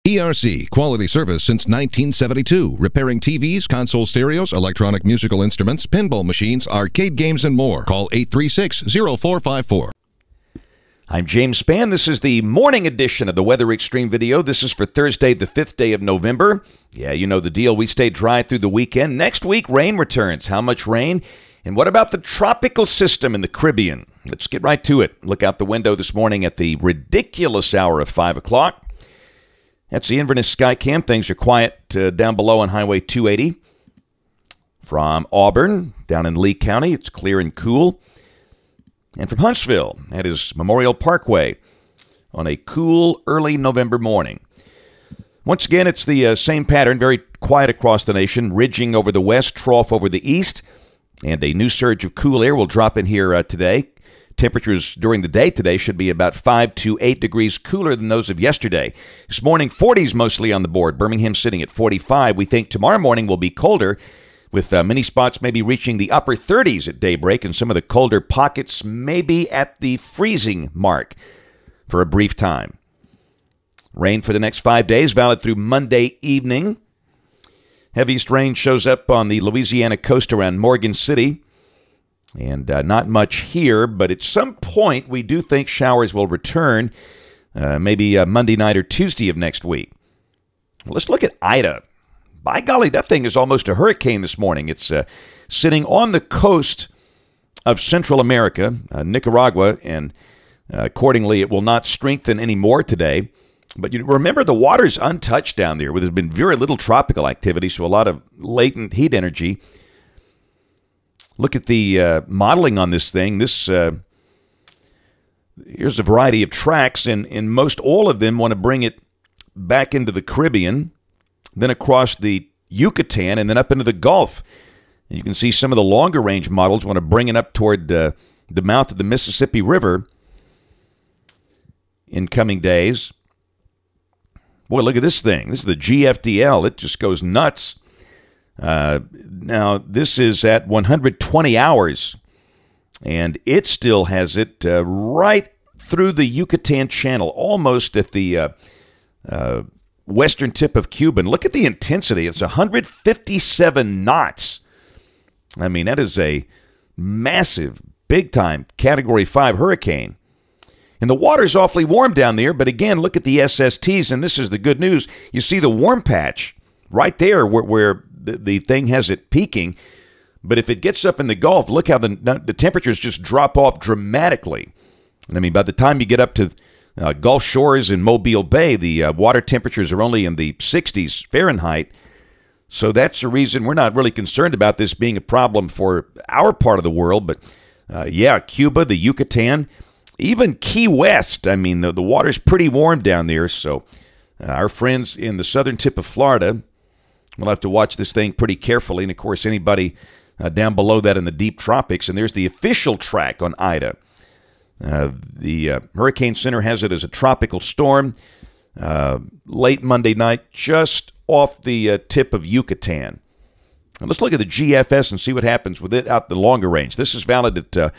ERC, quality service since 1972, repairing TVs, console stereos, electronic musical instruments, pinball machines, arcade games, and more. Call 836-0454. I'm James Spann. This is the morning edition of the Weather Xtreme video. This is for Thursday, the 5th day of November. Yeah, you know the deal. We stay dry through the weekend. Next week, rain returns. How much rain? And what about the tropical system in the Caribbean? Let's get right to it. Look out the window this morning at the ridiculous hour of 5 o'clock. That's the Inverness Sky Cam. Things are quiet down below on Highway 280. From Auburn, down in Lee County, it's clear and cool. And from Huntsville, that is Memorial Parkway, on a cool early November morning. Once again, it's the same pattern, very quiet across the nation, ridging over the west, trough over the east, and a new surge of cool air will drop in here today. Temperatures during the day today should be about 5 to 8 degrees cooler than those of yesterday. This morning, 40s mostly on the board. Birmingham sitting at 45. We think tomorrow morning will be colder, with many spots maybe reaching the upper 30s at daybreak, and some of the colder pockets maybe at the freezing mark for a brief time. Rain for the next 5 days, valid through Monday evening. Heaviest rain shows up on the Louisiana coast around Morgan City. And not much here, but at some point we do think showers will return, maybe Monday night or Tuesday of next week. Well, let's look at Ida. By golly, that thing is almost a hurricane this morning. It's sitting on the coast of Central America, Nicaragua, and accordingly it will not strengthen anymore today. But you remember, the water's untouched down there, where there's been very little tropical activity, so a lot of latent heat energy. Look at the modeling on this thing. Here's a variety of tracks, and most all of them want to bring it back into the Caribbean, then across the Yucatan, and then up into the Gulf. And you can see some of the longer range models want to bring it up toward the mouth of the Mississippi River in coming days. Boy, look at this thing. This is the GFDL. It just goes nuts. Now, this is at 120 hours, and it still has it right through the Yucatan Channel, almost at the western tip of Cuba. And look at the intensity. It's 157 knots. I mean, that is a massive, big-time Category 5 hurricane. And the water's awfully warm down there, but again, look at the SSTs, and this is the good news. You see the warm patch right there where the thing has it peaking. But if it gets up in the Gulf, look how the temperatures just drop off dramatically. I mean, by the time you get up to Gulf Shores and Mobile Bay, the water temperatures are only in the 60s Fahrenheit. So that's the reason we're not really concerned about this being a problem for our part of the world. But yeah, Cuba, the Yucatan, even Key West. I mean, the water's pretty warm down there. So our friends in the southern tip of Florida, we'll have to watch this thing pretty carefully. And, of course, anybody down below that in the deep tropics. And there's the official track on Ida. The Hurricane Center has it as a tropical storm late Monday night, just off the tip of Yucatan. Now let's look at the GFS and see what happens with it out the longer range. This is valid at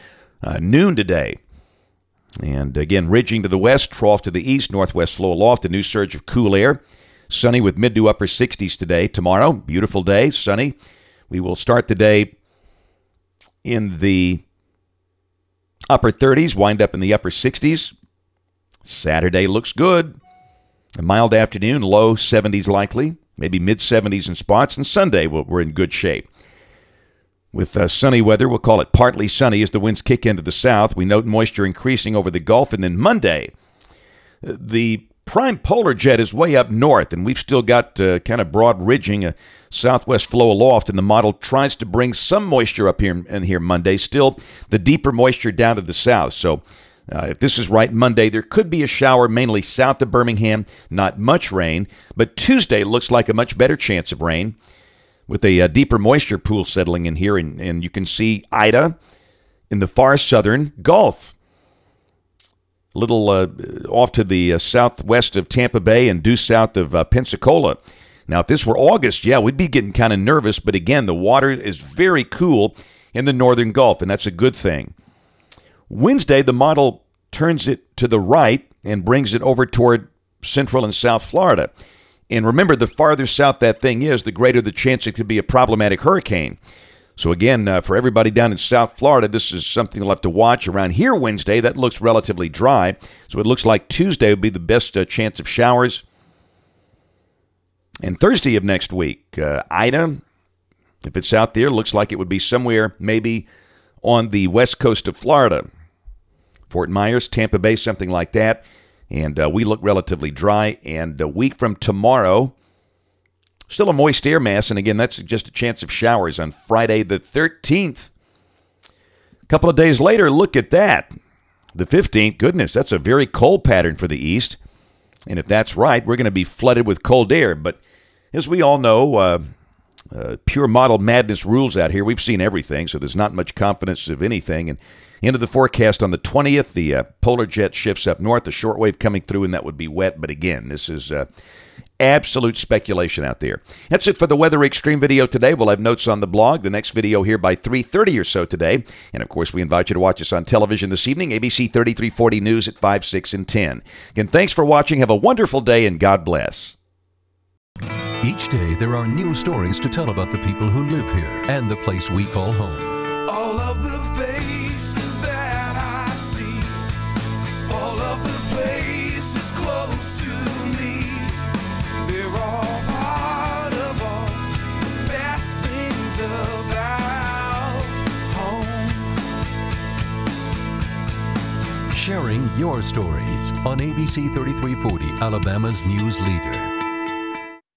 noon today. And, again, ridging to the west, trough to the east, northwest flow aloft, a new surge of cool air. Sunny with mid to upper 60s today. Tomorrow, beautiful day, sunny. We will start the day in the upper 30s, wind up in the upper 60s. Saturday looks good. A mild afternoon, low 70s likely, maybe mid-70s in spots. And Sunday, we're in good shape. With sunny weather, we'll call it partly sunny as the winds kick into the south. We note moisture increasing over the Gulf. And then Monday, the prime polar jet is way up north, and we've still got kind of broad ridging, a southwest flow aloft, and the model tries to bring some moisture up here Monday. Still, the deeper moisture down to the south. So if this is right, Monday, there could be a shower mainly south of Birmingham, not much rain. But Tuesday looks like a much better chance of rain with a deeper moisture pool settling in here, and you can see Ida in the far southern Gulf. A little off to the southwest of Tampa Bay and due south of Pensacola. Now, if this were August, yeah, we'd be getting kind of nervous. But again, the water is very cool in the northern Gulf, and that's a good thing. Wednesday, the model turns it to the right and brings it over toward central and south Florida. And remember, the farther south that thing is, the greater the chance it could be a problematic hurricane. So again, for everybody down in South Florida, this is something you'll have to watch. Around here Wednesday, that looks relatively dry. So it looks like Tuesday would be the best chance of showers. And Thursday of next week, Ida, if it's out there, looks like it would be somewhere maybe on the west coast of Florida. Fort Myers, Tampa Bay, something like that. And we look relatively dry. And a week from tomorrow, still a moist air mass, and again, that's just a chance of showers on Friday the 13th. A couple of days later, look at that. The 15th, goodness, that's a very cold pattern for the east. And if that's right, we're going to be flooded with cold air. But as we all know, pure model madness rules out here. We've seen everything, so there's not much confidence of anything. And into the forecast on the 20th, the polar jet shifts up north, the shortwave coming through, and that would be wet. But again, this is absolute speculation out there. That's it for the Weather Xtreme video today. We'll have notes on the blog. The next video here by 3:30 or so today. And, of course, we invite you to watch us on television this evening, ABC 3340 News at 5, 6, and 10. Again, thanks for watching. Have a wonderful day, and God bless. Each day, there are new stories to tell about the people who live here and the place we call home. All of the faces that I see, all of the places close to me, they're all part of all the best things about home. Sharing your stories on ABC 3340, Alabama's news leader.